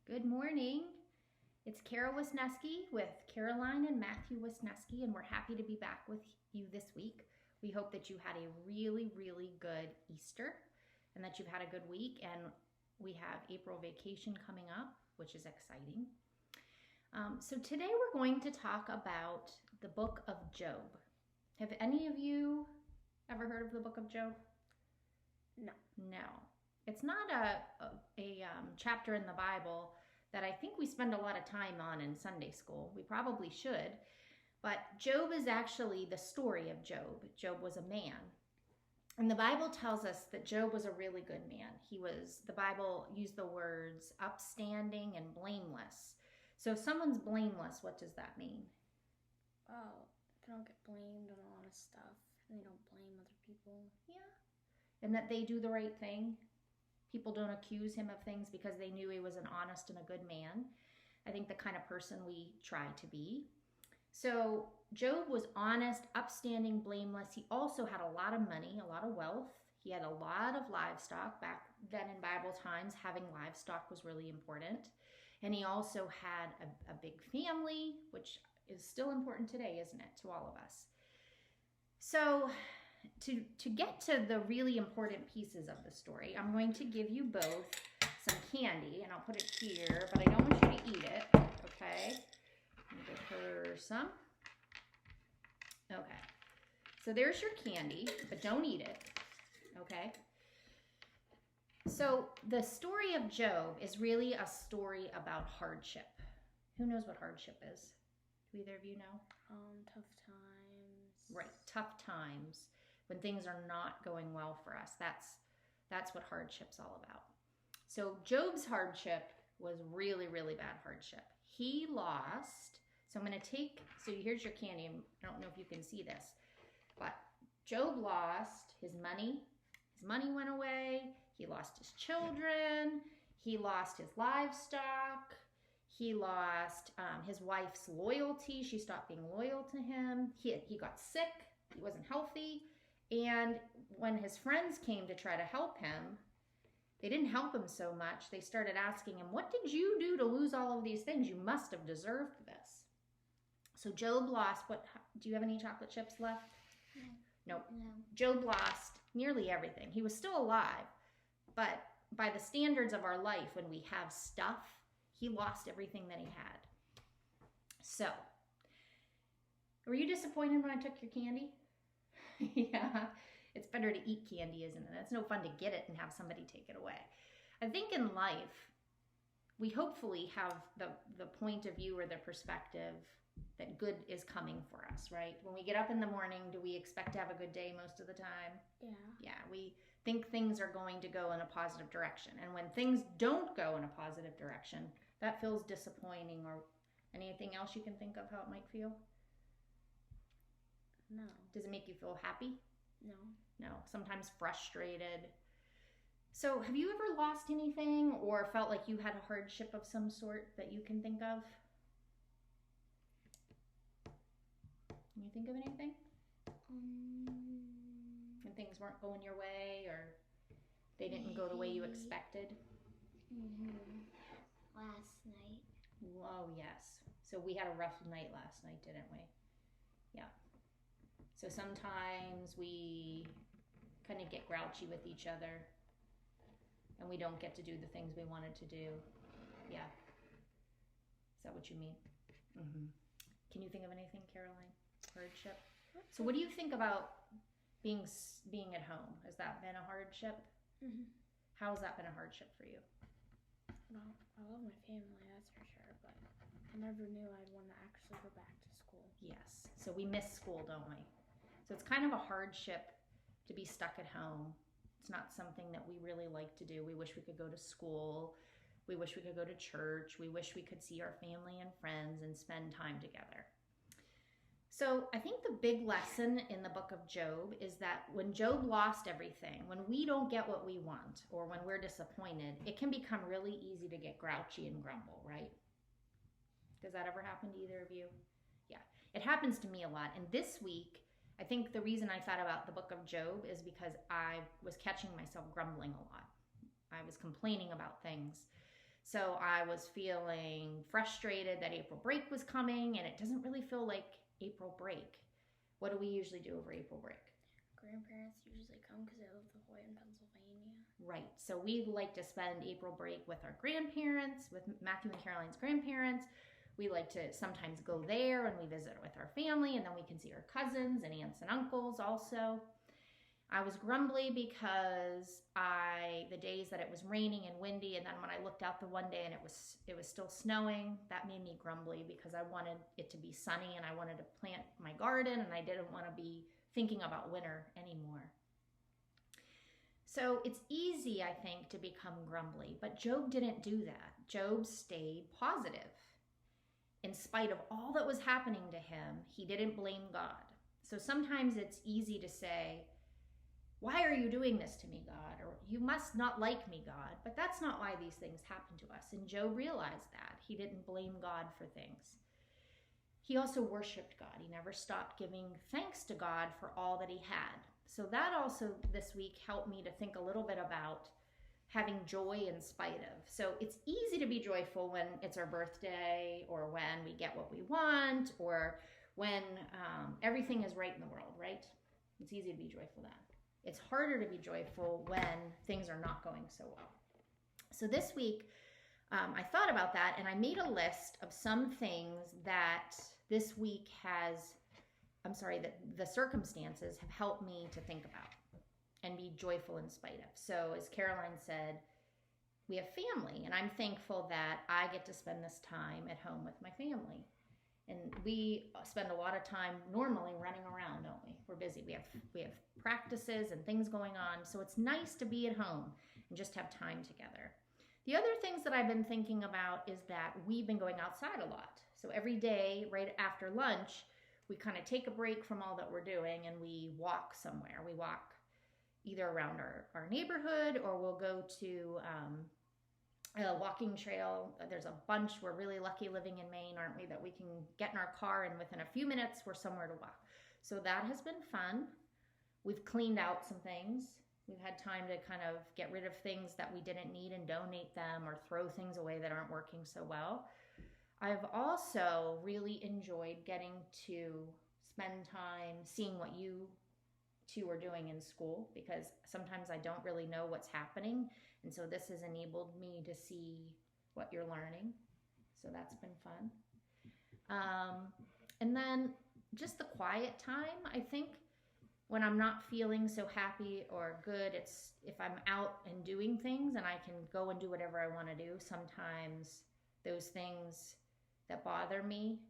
Good morning. It's Kara Wisniewski with Caroline and Matthew Wisniewski, and we're happy to be back with you this week. We hope that you had a really good Easter and that you've had a good week, and we have April vacation coming up, which is exciting. So today we're going to talk about the book of Job. Have any of you ever heard of the book of Job? No. It's not a chapter in the Bible that I think we spend a lot of time on in Sunday school. We probably should. But Job is actually the story of Job. Job was a man. And the Bible tells us that Job was a really good man. The Bible used the words upstanding and blameless. So if someone's blameless, what does that mean? Oh, they don't get blamed on a lot of stuff. And they don't blame other people. Yeah. And that they do the right thing. People don't accuse him of things because they knew he was an honest and a good man. I think the kind of person we try to be. So Job was honest, upstanding, blameless. He also had a lot of money, a lot of wealth. He had a lot of livestock. Back then in Bible times, having livestock was really important. And he also had a big family, which is still important today, isn't it, to all of us? So to get to the really important pieces of the story, I'm going to give you both some candy, and I'll put it here, but I don't want you to eat it, okay? I'll give her some. Okay, so there's your candy, but don't eat it, okay? So the story of Job is really a story about hardship. Who knows what hardship is? Do either of you know? Tough times. Right, tough times. When things are not going well for us. That's what hardship's all about. So Job's hardship was really bad hardship. He lost, so here's your candy. I don't know if you can see this, but Job lost his money. His money went away. He lost his children. He lost his livestock. He lost his wife's loyalty. She stopped being loyal to him. He got sick. He wasn't healthy. And when his friends came to try to help him, they didn't help him so much. They started asking him, what did you do to lose all of these things? You must have deserved this. So Job lost, do you have any chocolate chips left? No. Job lost nearly everything. He was still alive, but by the standards of our life, when we have stuff, he lost everything that he had. So, were you disappointed when I took your candy? Yeah, it's better to eat candy, isn't it? It's no fun to get it and have somebody take it away. I think in life, we hopefully have the point of view or the perspective that good is coming for us, right? When we get up in the morning, do we expect to have a good day most of the time? Yeah, we think things are going to go in a positive direction. And when things don't go in a positive direction, that feels disappointing. Or anything else you can think of how it might feel? No. Does it make you feel happy? No. Sometimes frustrated. So have you ever lost anything or felt like you had a hardship of some sort that you can think of? Can you think of anything? When things weren't going your way or they didn't go the way you expected? Last night. Oh, yes. So we had a rough night last night, didn't we? Yeah. So sometimes we kind of get grouchy with each other and we don't get to do the things we wanted to do. Yeah. Is that what you mean? Mm-hmm. Can you think of anything, Caroline? Hardship? So what do you think about being at home? Has that been a hardship? Mm-hmm. How has that been a hardship for you? Well, I love my family, that's for sure, but I never knew I'd want to actually go back to school. Yes. So we miss school, don't we? So it's kind of a hardship to be stuck at home. It's not something that we really like to do. We wish we could go to school. We wish we could go to church. We wish we could see our family and friends and spend time together. So I think the big lesson in the book of Job is that when Job lost everything, when we don't get what we want, or when we're disappointed, it can become really easy to get grouchy and grumble, right? Does that ever happen to either of you? Yeah, it happens to me a lot. And this week, I think the reason I thought about the book of Job is because I was catching myself grumbling a lot. I was complaining about things. So I was feeling frustrated that April break was coming, and it doesn't really feel like April break. What do we usually do over April break? Grandparents usually come because they live the way in Pennsylvania. Right. So we like to spend April break with our grandparents, with Matthew and Caroline's grandparents. We like to sometimes go there and we visit with our family, and then we can see our cousins and aunts and uncles also. I was grumbly because the days that it was raining and windy, and then when I looked out the one day and it was still snowing, that made me grumbly because I wanted it to be sunny and I wanted to plant my garden, and I didn't want to be thinking about winter anymore. So it's easy, I think, to become grumbly, but Job didn't do that. Job stayed positive. In spite of all that was happening to him, he didn't blame God. So sometimes it's easy to say, why are you doing this to me, God? Or you must not like me, God. But that's not why these things happen to us. And Job realized that. He didn't blame God for things. He also worshiped God. He never stopped giving thanks to God for all that he had. So that also this week helped me to think a little bit about having joy in spite of. So it's easy to be joyful when it's our birthday, or when we get what we want, or when everything is right in the world, right? It's easy to be joyful then. It's harder to be joyful when things are not going so well. So this week, I thought about that, and I made a list of some things that this week that the circumstances have helped me to think about and be joyful in spite of. So as Caroline said, we have family, and I'm thankful that I get to spend this time at home with my family. And we spend a lot of time normally running around, don't we? We're busy. We have practices and things going on. So it's nice to be at home and just have time together. The other things that I've been thinking about is that we've been going outside a lot. So every day, right after lunch, we kind of take a break from all that we're doing and we walk somewhere. We walk either around our neighborhood, or we'll go to a walking trail. There's a bunch. We're really lucky living in Maine, aren't we, that we can get in our car and within a few minutes we're somewhere to walk. So that has been fun. We've cleaned out some things. We've had time to kind of get rid of things that we didn't need and donate them, or throw things away that aren't working so well. I've also really enjoyed getting to spend time seeing what you two are doing in school, because sometimes I don't really know what's happening. And so this has enabled me to see what you're learning. So that's been fun. And then just the quiet time, I think, when I'm not feeling so happy or good, it's if I'm out and doing things and I can go and do whatever I want to do. Sometimes those things that bother me,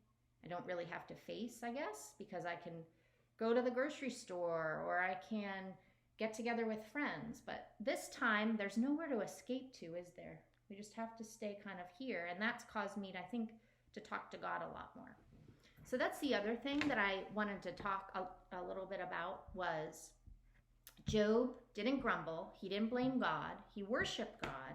I don't really have to face, I guess, because I can go to the grocery store, or I can get together with friends. But this time, there's nowhere to escape to, is there? We just have to stay kind of here. And that's caused me, I think, to talk to God a lot more. So that's the other thing that I wanted to talk a little bit about was Job didn't grumble. He didn't blame God. He worshiped God.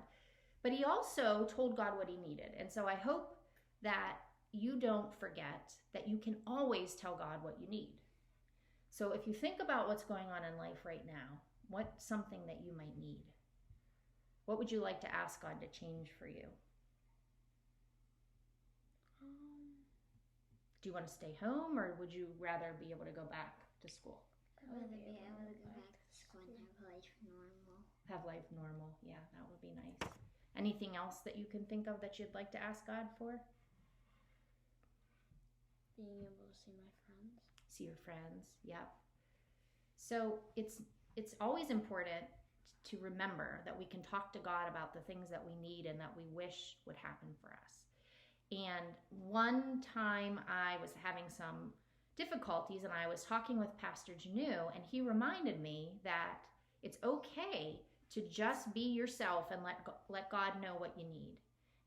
But he also told God what he needed. And so I hope that you don't forget that you can always tell God what you need. So if you think about what's going on in life right now, what's something that you might need? What would you like to ask God to change for you? Do you want to stay home, or would you rather be able to go back to school? I'd rather be able to go back to school and have life normal. Have life normal. Yeah, that would be nice. Anything else that you can think of that you'd like to ask God for? Being able to see my friends. See your friends. Yep. So it's always important to remember that we can talk to God about the things that we need and that we wish would happen for us. And one time I was having some difficulties and I was talking with Pastor Janu, and he reminded me that it's okay to just be yourself and let God know what you need.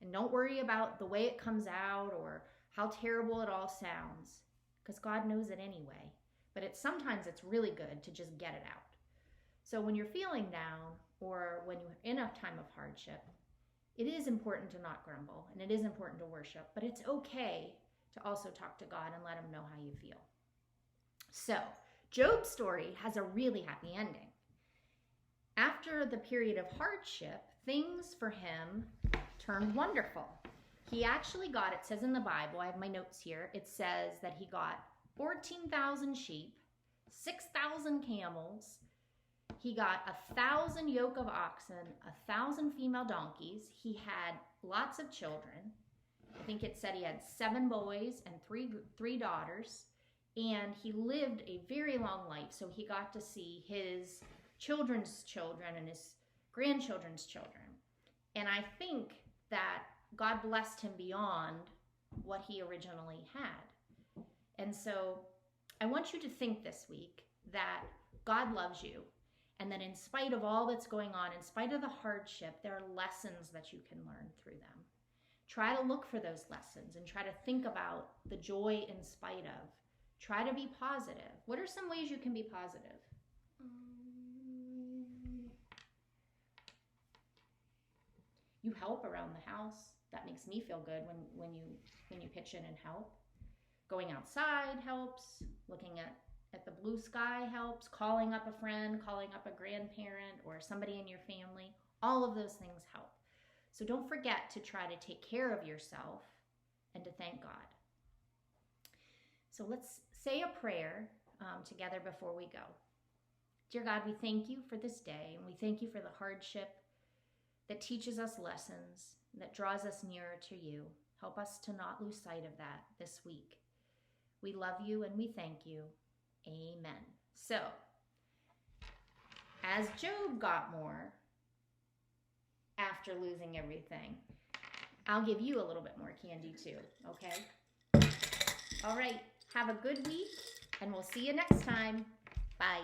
And don't worry about the way it comes out or how terrible it all sounds, because God knows it anyway. But sometimes it's really good to just get it out. So when you're feeling down or when you're in a time of hardship, it is important to not grumble, and it is important to worship, but it's okay to also talk to God and let him know how you feel. So Job's story has a really happy ending. After the period of hardship, things for him turned wonderful. He actually got, it says in the Bible, I have my notes here, it says that he got 14,000 sheep, 6,000 camels, he got 1,000 yoke of oxen, 1,000 female donkeys. He had lots of children. I think it said he had 7 boys and three daughters. And he lived a very long life. So he got to see his children's children and his grandchildren's children. And I think that God blessed him beyond what he originally had. And so I want you to think this week that God loves you, and that in spite of all that's going on, in spite of the hardship, there are lessons that you can learn through them. Try to look for those lessons and try to think about the joy in spite of. Try to be positive. What are some ways you can be positive? You help around the house. That makes me feel good when you pitch in and help. Going outside helps. Looking at the blue sky helps. Calling up a friend, calling up a grandparent or somebody in your family. All of those things help. So don't forget to try to take care of yourself and to thank God. So let's say a prayer together before we go. Dear God, we thank you for this day, and we thank you for the hardship that teaches us lessons, that draws us nearer to you. Help us to not lose sight of that this week. We love you and we thank you. Amen. So, as Job got more after losing everything, I'll give you a little bit more candy too, okay? All right, have a good week, and we'll see you next time. Bye.